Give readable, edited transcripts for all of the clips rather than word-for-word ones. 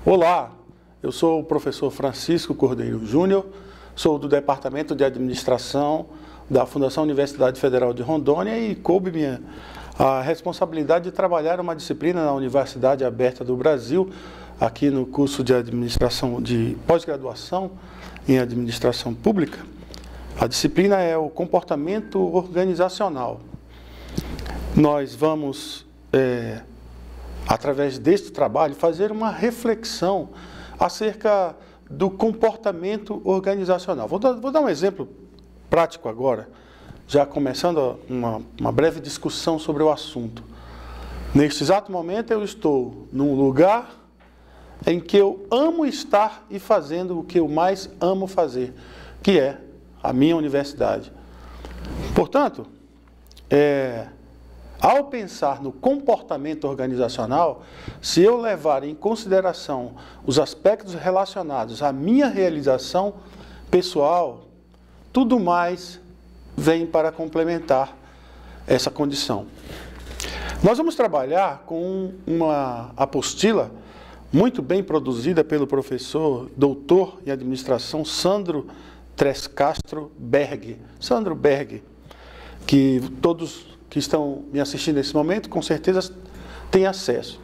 Olá, eu sou o professor Francisco Cordeiro Júnior, sou do Departamento de Administração da Fundação Universidade Federal de Rondônia e coube-me a responsabilidade de trabalhar uma disciplina na Universidade Aberta do Brasil, aqui no curso de administração de pós-graduação em administração pública. A disciplina é o comportamento organizacional. Nós vamos, através deste trabalho, fazer uma reflexão acerca do comportamento organizacional. Vou dar um exemplo prático agora, já começando uma breve discussão sobre o assunto. Neste exato momento eu estou num lugar em que eu amo estar e fazendo o que eu mais amo fazer, que é a minha universidade. Portanto, ao pensar no comportamento organizacional, se eu levar em consideração os aspectos relacionados à minha realização pessoal, tudo mais vem para complementar essa condição. Nós vamos trabalhar com uma apostila muito bem produzida pelo professor doutor em administração Sandro Trescastro Berg. Sandro Berg, que todos que estão me assistindo nesse momento, com certeza têm acesso.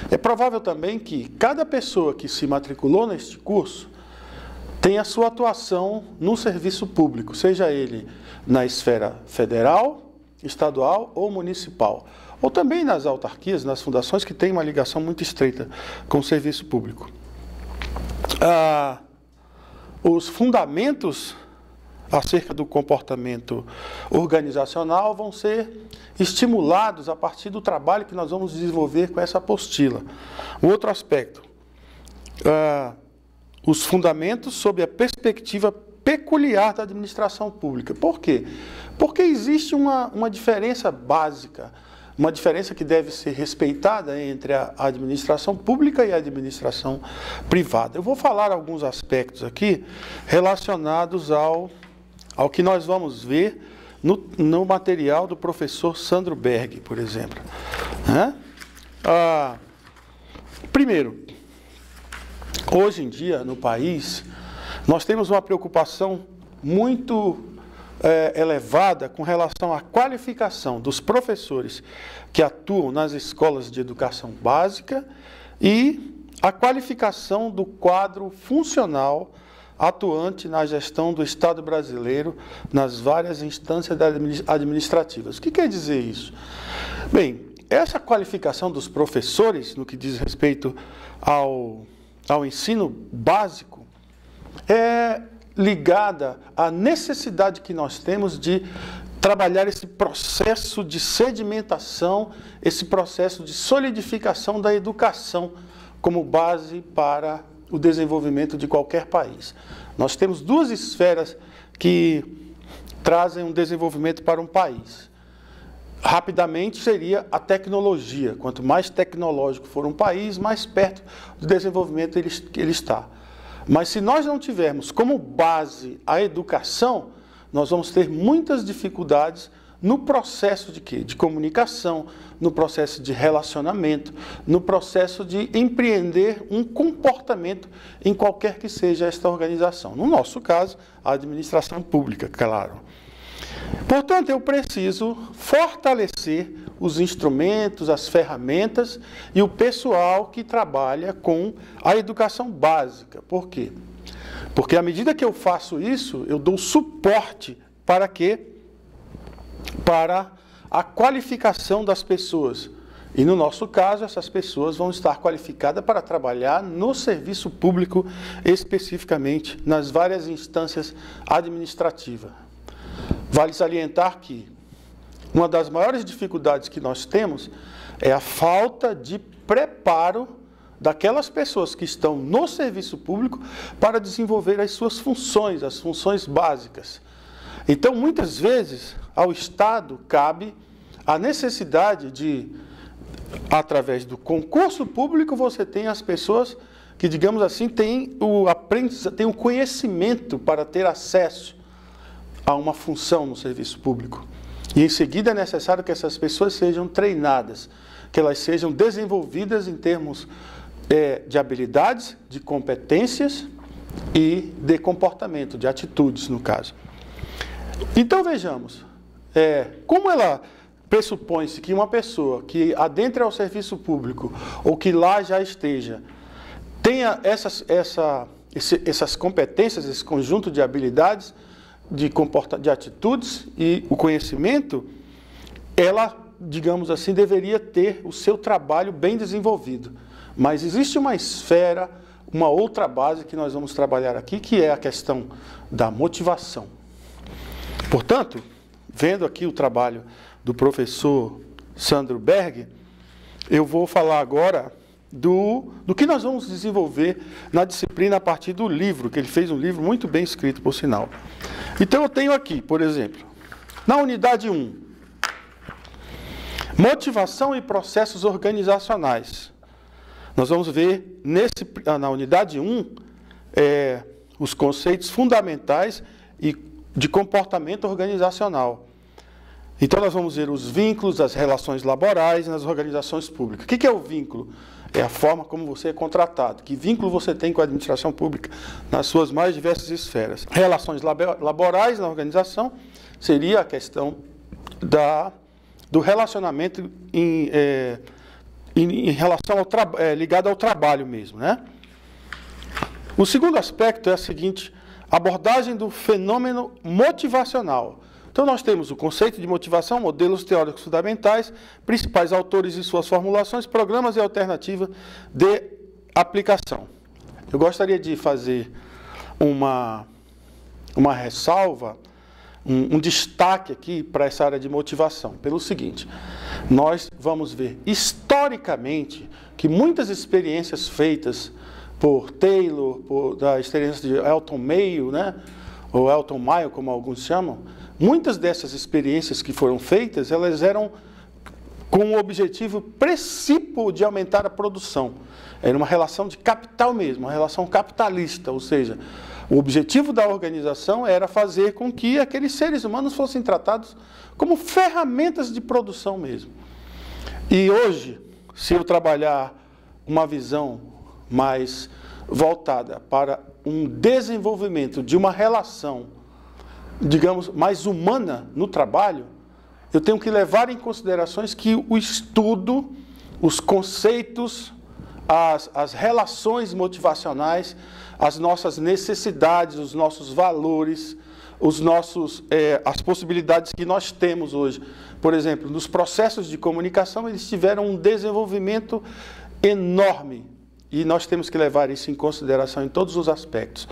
É provável também que cada pessoa que se matriculou neste curso tenha sua atuação no serviço público, seja ele na esfera federal, estadual ou municipal, ou também nas autarquias, nas fundações que têm uma ligação muito estreita com o serviço público. Os fundamentos acerca do comportamento organizacional vão ser estimulados a partir do trabalho que nós vamos desenvolver com essa apostila. Um outro aspecto, os fundamentos sob a perspectiva peculiar da administração pública. Por quê? Porque existe uma diferença básica, uma diferença que deve ser respeitada entre a administração pública e a administração privada. Eu vou falar alguns aspectos aqui relacionados ao que nós vamos ver no material do professor Sandro Berg, por exemplo. Primeiro, hoje em dia, no país, nós temos uma preocupação muito elevada com relação à qualificação dos professores que atuam nas escolas de educação básica e a qualificação do quadro funcional atuante na gestão do Estado brasileiro nas várias instâncias administrativas. O que quer dizer isso? Bem, essa qualificação dos professores, no que diz respeito ao ensino básico, é ligada à necessidade que nós temos de trabalhar esse processo de sedimentação, esse processo de solidificação da educação como base para o desenvolvimento de qualquer país. Nós temos duas esferas que trazem um desenvolvimento para um país. Rapidamente seria a tecnologia. Quanto mais tecnológico for um país, mais perto do desenvolvimento ele está. Mas se nós não tivermos como base a educação, nós vamos ter muitas dificuldades no processo de quê? De comunicação, no processo de relacionamento, no processo de empreender um comportamento em qualquer que seja esta organização. No nosso caso, a administração pública, claro. Portanto, eu preciso fortalecer os instrumentos, as ferramentas e o pessoal que trabalha com a educação básica. Por quê? Porque à medida que eu faço isso, eu dou suporte para quê? Para a qualificação das pessoas. E no nosso caso, essas pessoas vão estar qualificadas para trabalhar no serviço público, especificamente nas várias instâncias administrativas. Vale salientar que uma das maiores dificuldades que nós temos é a falta de preparo daquelas pessoas que estão no serviço público para desenvolver as suas funções, as funções básicas. Então, muitas vezes, ao Estado cabe a necessidade de, através do concurso público, você tem as pessoas que, digamos assim, têm o conhecimento para ter acesso a uma função no serviço público. E, em seguida, é necessário que essas pessoas sejam treinadas, que elas sejam desenvolvidas em termos de habilidades, de competências e de comportamento, de atitudes, no caso. Então, vejamos, como ela pressupõe-se que uma pessoa que adentre ao serviço público ou que lá já esteja, tenha essas competências, esse conjunto de habilidades, de atitudes e o conhecimento, ela, digamos assim, deveria ter o seu trabalho bem desenvolvido. Mas existe uma esfera, uma outra base que nós vamos trabalhar aqui, que é a questão da motivação. Portanto, vendo aqui o trabalho do professor Sandro Berg, eu vou falar agora do que nós vamos desenvolver na disciplina a partir do livro, que ele fez um livro muito bem escrito, por sinal. Então, eu tenho aqui, por exemplo, na unidade 1, motivação e processos organizacionais. Nós vamos ver na unidade 1 os conceitos fundamentais de comportamento organizacional. Então, nós vamos ver os vínculos, as relações laborais nas organizações públicas. O que é o vínculo? É a forma como você é contratado. Que vínculo você tem com a administração pública nas suas mais diversas esferas. Relações laborais na organização seria a questão do relacionamento em relação ligado ao trabalho mesmo, né? O segundo aspecto é a seguinte: abordagem do fenômeno motivacional. Então, nós temos o conceito de motivação, modelos teóricos fundamentais, principais autores e suas formulações, programas e alternativas de aplicação. Eu gostaria de fazer uma ressalva, um destaque aqui para essa área de motivação, pelo seguinte: nós vamos ver historicamente que muitas experiências feitas por Taylor, da experiência de Elton Mayo, né, ou Elton Mayo, como alguns chamam, muitas dessas experiências que foram feitas, elas eram com o objetivo principal de aumentar a produção. Era uma relação de capital mesmo, uma relação capitalista, ou seja, o objetivo da organização era fazer com que aqueles seres humanos fossem tratados como ferramentas de produção mesmo. E hoje, se eu trabalhar uma visão mais voltada para um desenvolvimento de uma relação, digamos, mais humana no trabalho, eu tenho que levar em considerações que o estudo, os conceitos, as relações motivacionais, as nossas necessidades, os nossos valores, as possibilidades que nós temos hoje. Por exemplo, nos processos de comunicação, eles tiveram um desenvolvimento enorme e nós temos que levar isso em consideração em todos os aspectos.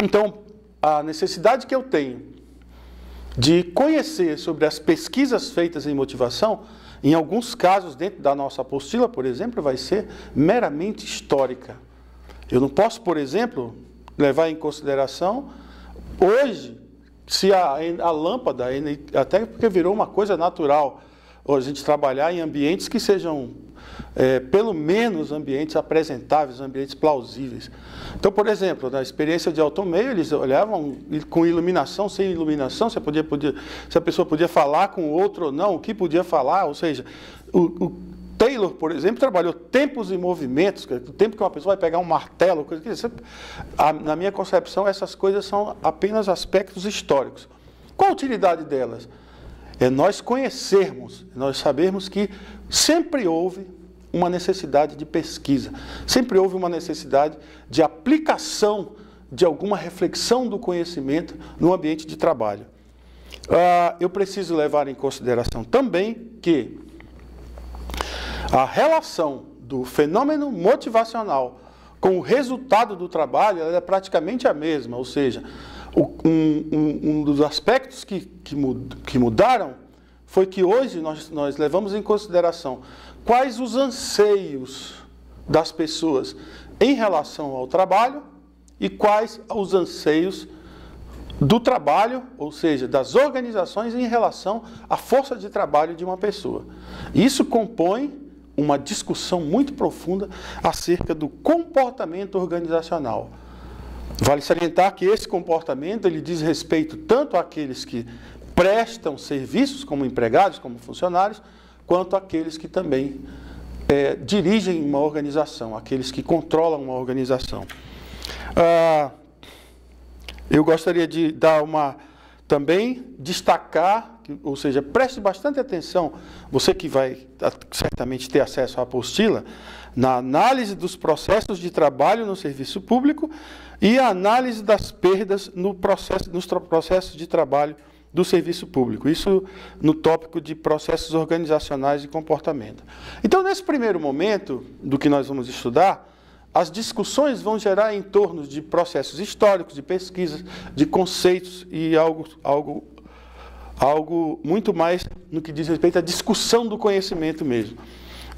Então, a necessidade que eu tenho de conhecer sobre as pesquisas feitas em motivação, em alguns casos, dentro da nossa apostila, por exemplo, vai ser meramente histórica. Eu não posso, por exemplo, levar em consideração, hoje, se a lâmpada, até porque virou uma coisa natural, a gente trabalhar em ambientes que sejam, pelo menos, ambientes apresentáveis, ambientes plausíveis. Então, por exemplo, na experiência de Elton Mayo, eles olhavam com iluminação, sem iluminação, se a pessoa podia falar com o outro ou não, o que podia falar, ou seja, o Taylor, por exemplo, trabalhou tempos e movimentos, o tempo que uma pessoa vai pegar um martelo, coisa que, na minha concepção, essas coisas são apenas aspectos históricos. Qual a utilidade delas? É nós conhecermos, nós sabermos que sempre houve uma necessidade de pesquisa, sempre houve uma necessidade de aplicação de alguma reflexão do conhecimento no ambiente de trabalho. Eu preciso levar em consideração também que a relação do fenômeno motivacional com o resultado do trabalho ela é praticamente a mesma, ou seja, um dos aspectos que mudaram foi que hoje nós levamos em consideração quais os anseios das pessoas em relação ao trabalho e quais os anseios do trabalho, ou seja, das organizações em relação à força de trabalho de uma pessoa. Isso compõe uma discussão muito profunda acerca do comportamento organizacional. Vale salientar que esse comportamento ele diz respeito tanto àqueles que prestam serviços como empregados, como funcionários, quanto àqueles que também dirigem uma organização, aqueles que controlam uma organização. Eu gostaria de dar também destacar, ou seja, preste bastante atenção, você que vai certamente ter acesso à apostila, na análise dos processos de trabalho no serviço público e a análise das perdas nos processos de trabalho do serviço público. Isso no tópico de processos organizacionais e comportamento. Então, nesse primeiro momento do que nós vamos estudar, as discussões vão gerar em torno de processos históricos, de pesquisas, de conceitos e algo muito mais no que diz respeito à discussão do conhecimento mesmo.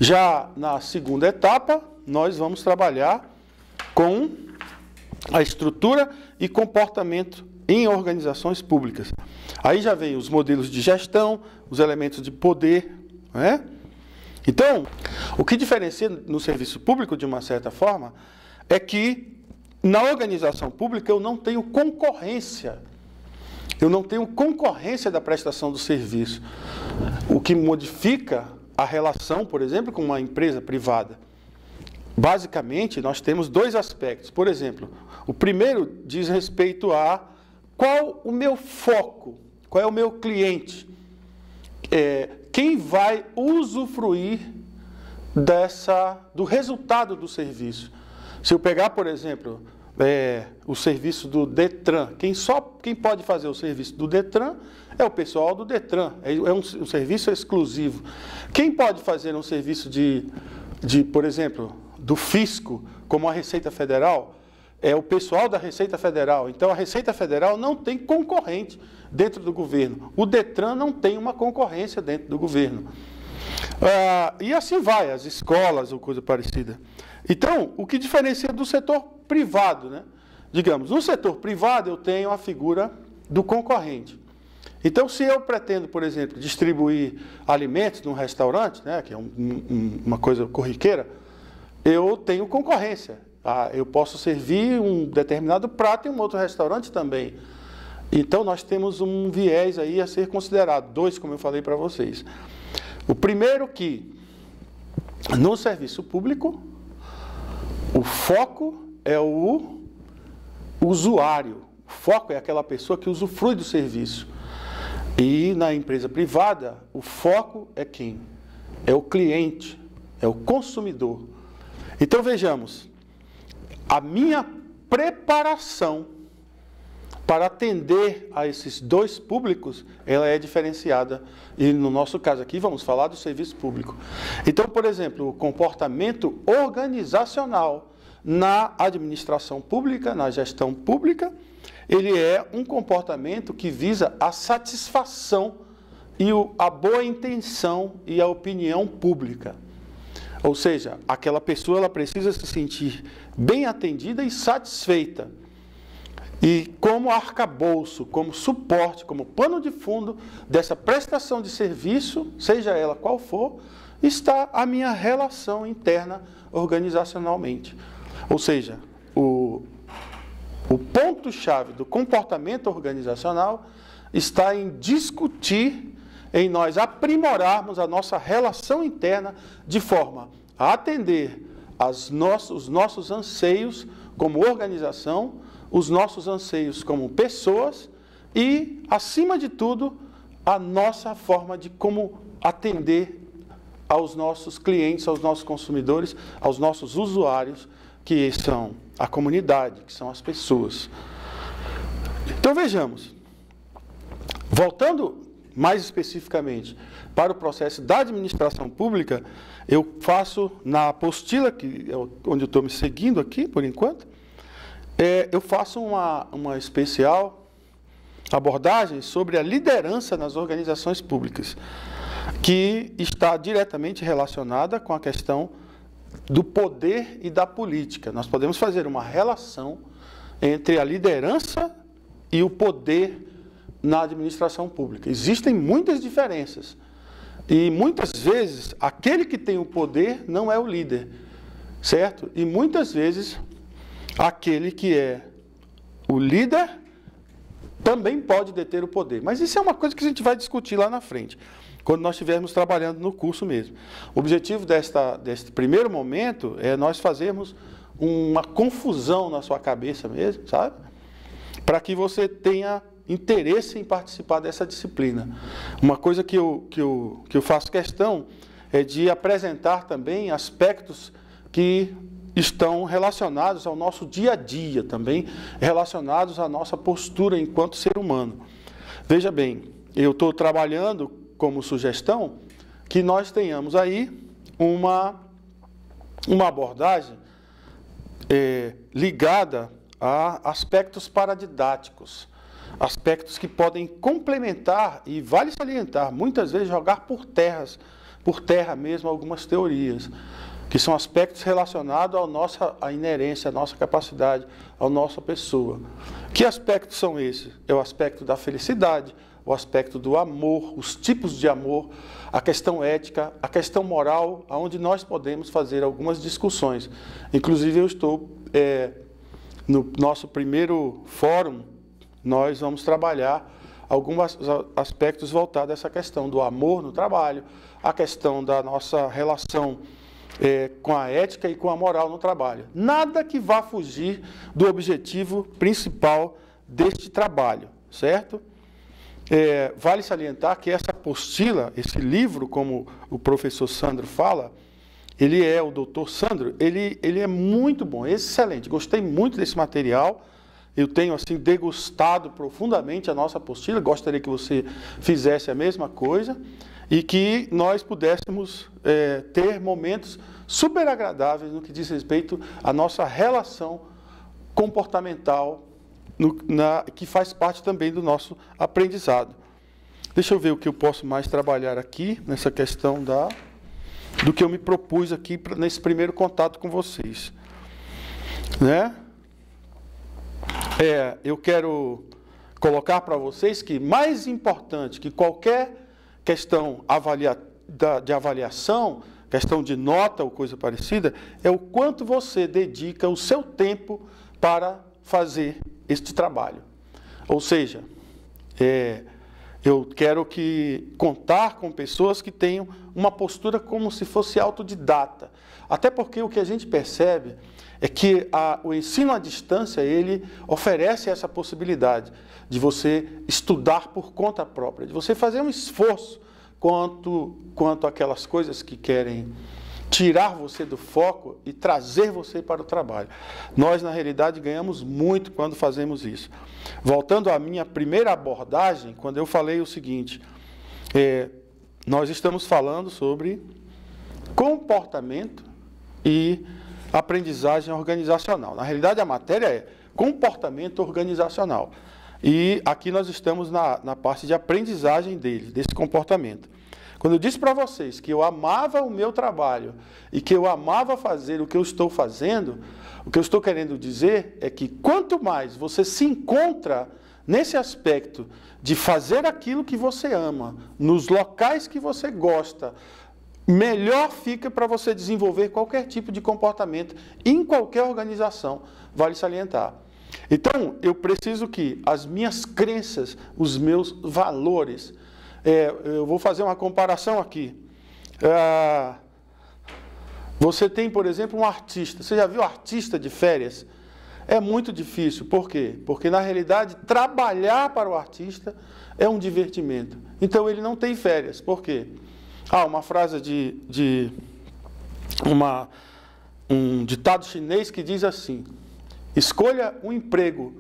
Já na segunda etapa, nós vamos trabalhar com a estrutura e comportamento em organizações públicas. Aí já vem os modelos de gestão, os elementos de poder, né? Então, o que diferencia no serviço público, de uma certa forma, é que na organização pública eu não tenho concorrência. Eu não tenho concorrência da prestação do serviço. O que modifica a relação, por exemplo, com uma empresa privada. Basicamente, nós temos dois aspectos. Por exemplo, o primeiro diz respeito a qual o meu foco, qual é o meu cliente. Quem vai usufruir do resultado do serviço. Se eu pegar, por exemplo, o serviço do Detran, quem pode fazer o serviço do Detran é o pessoal do Detran, é um serviço exclusivo. Quem pode fazer um serviço por exemplo, do fisco, como a Receita Federal, é o pessoal da Receita Federal. Então, a Receita Federal não tem concorrente dentro do governo. O Detran não tem uma concorrência dentro do governo. E assim vai, as escolas ou coisa parecida. Então, o que diferencia do setor privado, né? Digamos, no setor privado eu tenho a figura do concorrente. Então, se eu pretendo, por exemplo, distribuir alimentos num restaurante, né, que é uma coisa corriqueira, eu tenho concorrência. Eu posso servir um determinado prato em um outro restaurante também. Então, nós temos um viés aí a ser considerado, dois, como eu falei para vocês. O primeiro que, no serviço público, o foco é o usuário. O foco é aquela pessoa que usufrui do serviço. E na empresa privada, o foco é quem? É o cliente, é o consumidor. Então, vejamos, a minha preparação para atender a esses dois públicos, ela é diferenciada. E no nosso caso aqui, vamos falar do serviço público. Então, por exemplo, o comportamento organizacional na administração pública, na gestão pública, ele é um comportamento que visa a satisfação e a boa intenção e a opinião pública. Ou seja, aquela pessoa ela precisa se sentir bem atendida e satisfeita. E como arcabouço, como suporte, como pano de fundo dessa prestação de serviço, seja ela qual for, está a minha relação interna organizacionalmente. Ou seja, o ponto-chave do comportamento organizacional está em discutir, em nós aprimorarmos a nossa relação interna de forma a atender os nossos anseios como organização, os nossos anseios como pessoas e, acima de tudo, a nossa forma de como atender aos nossos clientes, aos nossos consumidores, aos nossos usuários, que são a comunidade, que são as pessoas. Então, vejamos. Voltando mais especificamente para o processo da administração pública, eu faço na apostila, que é onde eu estou me seguindo aqui, por enquanto, eu faço uma especial abordagem sobre a liderança nas organizações públicas, que está diretamente relacionada com a questão do poder e da política. Nós podemos fazer uma relação entre a liderança e o poder na administração pública. Existem muitas diferenças. E muitas vezes, aquele que tem o poder não é o líder, certo? E muitas vezes, aquele que é o líder também pode deter o poder. Mas isso é uma coisa que a gente vai discutir lá na frente. quando nós estivermos trabalhando no curso mesmo. O objetivo deste primeiro momento é nós fazermos uma confusão na sua cabeça mesmo, sabe? Para que você tenha interesse em participar dessa disciplina. Uma coisa que eu faço questão é de apresentar também aspectos que estão relacionados ao nosso dia a dia também, relacionados à nossa postura enquanto ser humano. Veja bem, eu estou trabalhando como sugestão que nós tenhamos aí uma abordagem ligada a aspectos paradidáticos, aspectos que podem complementar e, vale salientar, muitas vezes jogar por terra mesmo algumas teorias, que são aspectos relacionados à inerência, à nossa capacidade, à nossa pessoa. Que aspectos são esses? É o aspecto da felicidade, o aspecto do amor, os tipos de amor, a questão ética, a questão moral, onde nós podemos fazer algumas discussões. Inclusive, eu estou, no nosso primeiro fórum, nós vamos trabalhar alguns aspectos voltados a essa questão do amor no trabalho, a questão da nossa relação com a ética e com a moral no trabalho. Nada que vá fugir do objetivo principal deste trabalho, certo? Vale salientar que essa apostila, esse livro, como o professor Sandro fala, o doutor Sandro, ele é muito bom, excelente. Gostei muito desse material. Eu tenho assim degustado profundamente a nossa apostila. Gostaria que você fizesse a mesma coisa e que nós pudéssemos ter momentos super agradáveis no que diz respeito à nossa relação comportamental, que faz parte também do nosso aprendizado. Deixa eu ver o que eu posso mais trabalhar aqui, nessa questão do que eu me propus aqui nesse primeiro contato com vocês. Né? Eu quero colocar para vocês que mais importante que qualquer questão de avaliação, questão de nota ou coisa parecida, é o quanto você dedica o seu tempo para fazer este trabalho. Ou seja, eu quero contar com pessoas que tenham uma postura como se fosse autodidata. Até porque o que a gente percebe é que o ensino à distância, ele oferece essa possibilidade de você estudar por conta própria, de você fazer um esforço quanto àquelas coisas que querem tirar você do foco e trazer você para o trabalho. Nós, na realidade, ganhamos muito quando fazemos isso. Voltando à minha primeira abordagem, quando eu falei o seguinte, nós estamos falando sobre comportamento e aprendizagem organizacional. Na realidade, a matéria é comportamento organizacional. E aqui nós estamos na parte de aprendizagem desse comportamento. Quando eu disse para vocês que eu amava o meu trabalho e que eu amava fazer o que eu estou fazendo, o que eu estou querendo dizer é que quanto mais você se encontra nesse aspecto de fazer aquilo que você ama, nos locais que você gosta, melhor fica para você desenvolver qualquer tipo de comportamento em qualquer organização, vale salientar. Então, eu preciso que as minhas crenças, os meus valores, eu vou fazer uma comparação aqui. Você tem, por exemplo, um artista. Você já viu artista de férias? É muito difícil. Por quê? Porque, na realidade, trabalhar para o artista é um divertimento. Então, ele não tem férias. Por quê? Uma frase de um ditado chinês que diz assim: escolha um emprego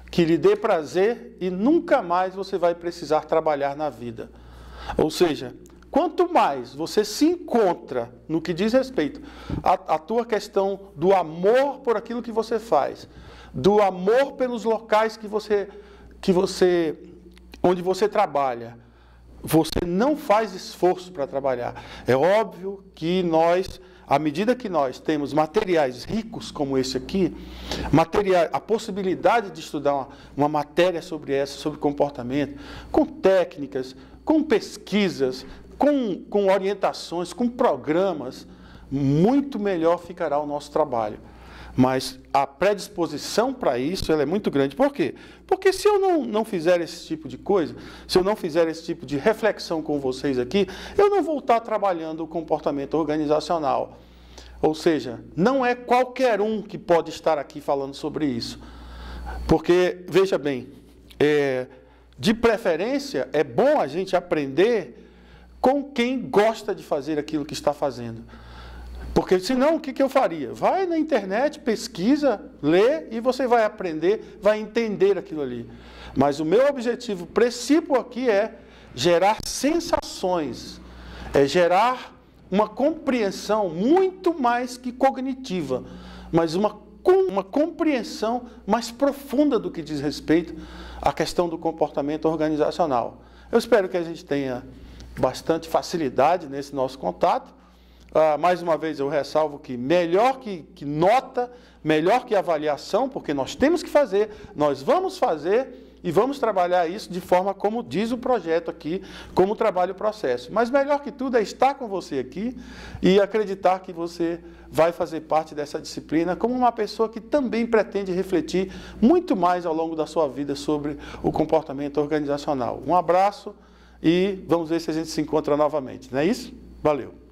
que lhe dê prazer e nunca mais você vai precisar trabalhar na vida. Ou seja, quanto mais você se encontra no que diz respeito à tua questão do amor por aquilo que você faz, do amor pelos locais onde você trabalha, você não faz esforço para trabalhar. É óbvio que nós, à medida que nós temos materiais ricos como esse aqui, a possibilidade de estudar uma matéria sobre comportamento, com técnicas, com pesquisas, com orientações, com programas, muito melhor ficará o nosso trabalho. Mas a predisposição para isso ela é muito grande. Por quê? Porque se eu não fizer esse tipo de coisa, se eu não fizer esse tipo de reflexão com vocês aqui, eu não vou estar trabalhando o comportamento organizacional. Ou seja, não é qualquer um que pode estar aqui falando sobre isso. Porque, veja bem, de preferência, é bom a gente aprender com quem gosta de fazer aquilo que está fazendo. Porque senão, o que eu faria? Vai na internet, pesquisa, lê e você vai aprender, vai entender aquilo ali. Mas o meu objetivo principal aqui é gerar sensações, é gerar uma compreensão muito mais que cognitiva, mas uma compreensão mais profunda do que diz respeito à questão do comportamento organizacional. Eu espero que a gente tenha bastante facilidade nesse nosso contato. Mais uma vez eu ressalvo que melhor que nota, melhor que avaliação, porque nós temos que fazer, nós vamos fazer e vamos trabalhar isso de forma como diz o projeto aqui, como trabalho o processo. Mas melhor que tudo é estar com você aqui e acreditar que você vai fazer parte dessa disciplina como uma pessoa que também pretende refletir muito mais ao longo da sua vida sobre o comportamento organizacional. Um abraço e vamos ver se a gente se encontra novamente, não é isso? Valeu!